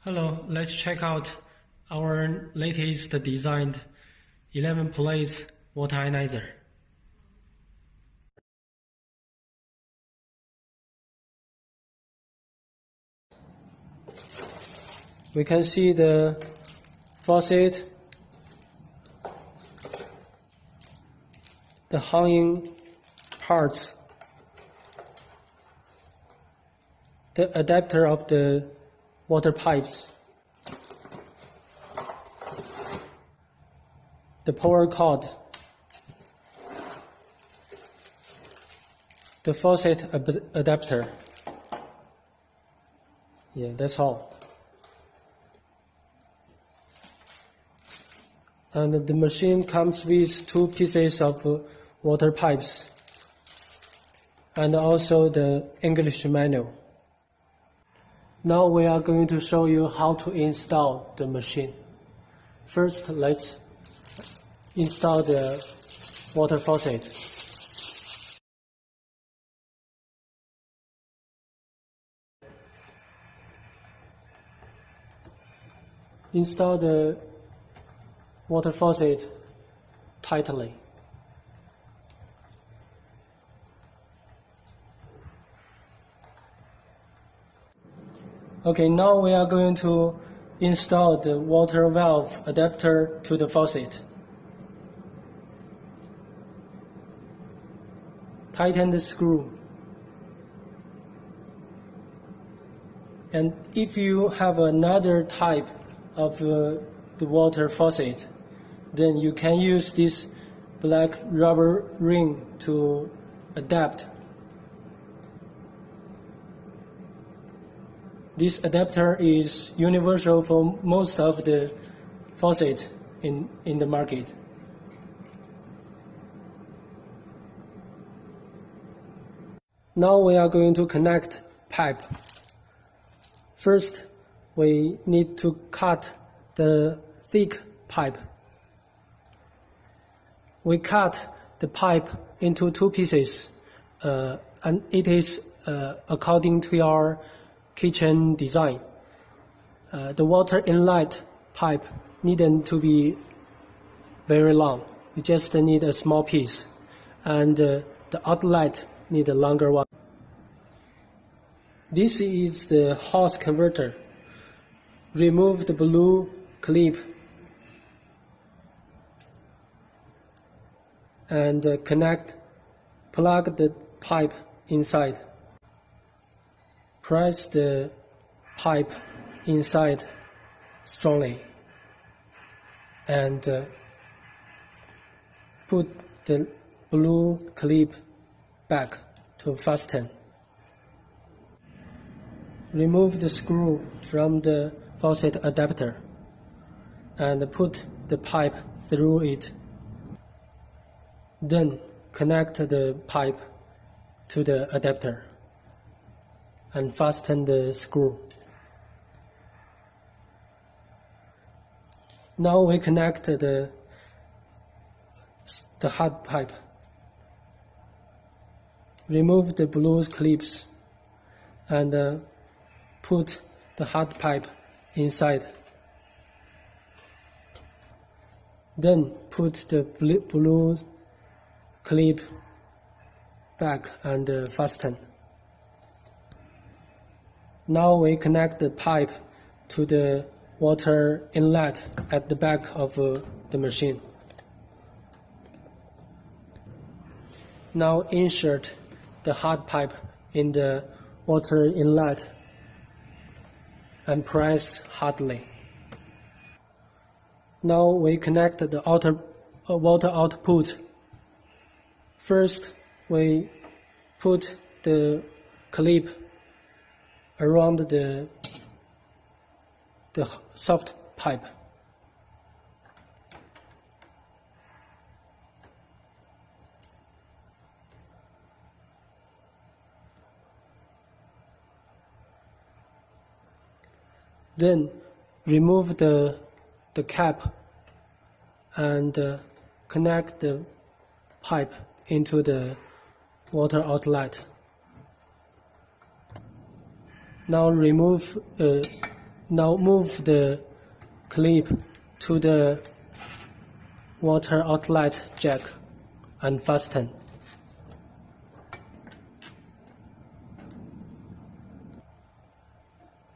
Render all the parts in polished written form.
Hello, let's check out our latest designed 11 plate water ionizer. We can see the faucet, the hanging parts, the adapter of the water pipes, the power cord, the faucet adapter. Yeah, that's all. And the machine comes with 2 pieces of water pipes and also the English manual. Now we are going to show you how to install the machine. First, let's install the water faucet. Install the water faucet tightly. Okay, now we are going to install the water valve adapter to the faucet. Tighten the screw. And if you have another type of the water faucet, then you can use this black rubber ring to adapt. This adapter is universal for most of the faucets in the market. Now we are going to connect pipe. First, we need to cut the thick pipe. We cut the pipe into 2 pieces, and it is according to our kitchen design. The water inlet pipe needn't to be very long. You just need a small piece, and the outlet need a longer one. This is the hose converter. Remove the blue clip and plug the pipe inside. Press the pipe inside strongly and put the blue clip back to fasten. Remove the screw from the faucet adapter and put the pipe through it. Then connect the pipe to the adapter and fasten the screw. Now we connect the hot pipe. Remove the blue clips and put the hot pipe inside. Then put the blue clip back and fasten. Now we connect the pipe to the water inlet at the back of the machine. Now insert the hot pipe in the water inlet and press hardly. Now we connect the water output. First, we put the clip around the soft pipe. Then remove the cap and connect the pipe into the water outlet. Now remove Now move the clip to the water outlet jack and fasten.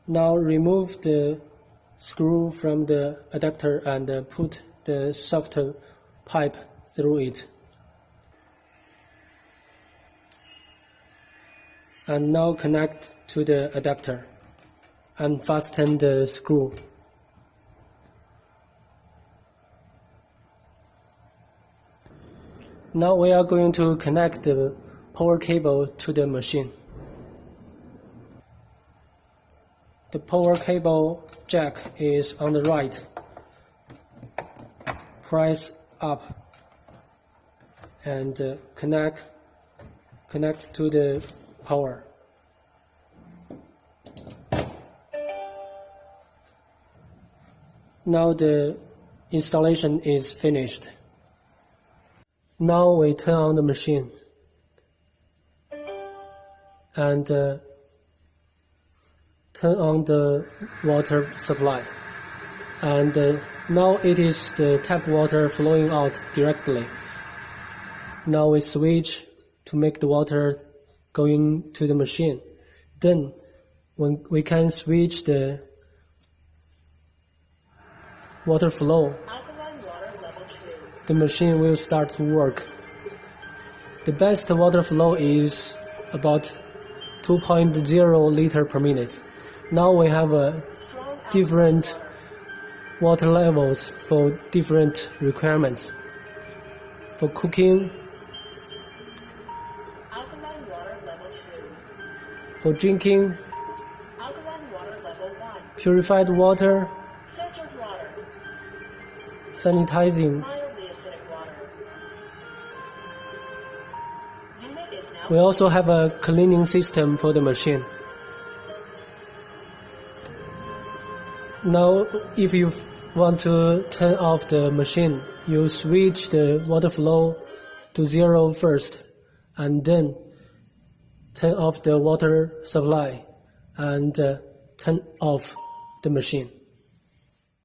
Now remove the screw from the adapter and put the soft pipe through it. And now connect to the adapter and fasten the screw. Now we are going to connect the power cable to the machine. The power cable jack is on the right. Press up and connect to the power. Now the installation is finished. Now we turn on the machine and turn on the water supply. And now it is the tap water flowing out directly. Now we switch to make the water going to the machine. Then when we can switch the water flow, Alkaline water level 2. the machine will start to work. The best water flow is about 2.0 liter per minute. Now we have different water levels for different requirements. For cooking, Alkaline water level 2. for drinking, Alkaline water level 1. purified water, Filtered water. sanitizing. Mildly acidic water. Unit is now. We also have a cleaning system for the machine. Now, if you want to turn off the machine, you switch the water flow to 0 first, and then turn off the water supply and turn off the machine.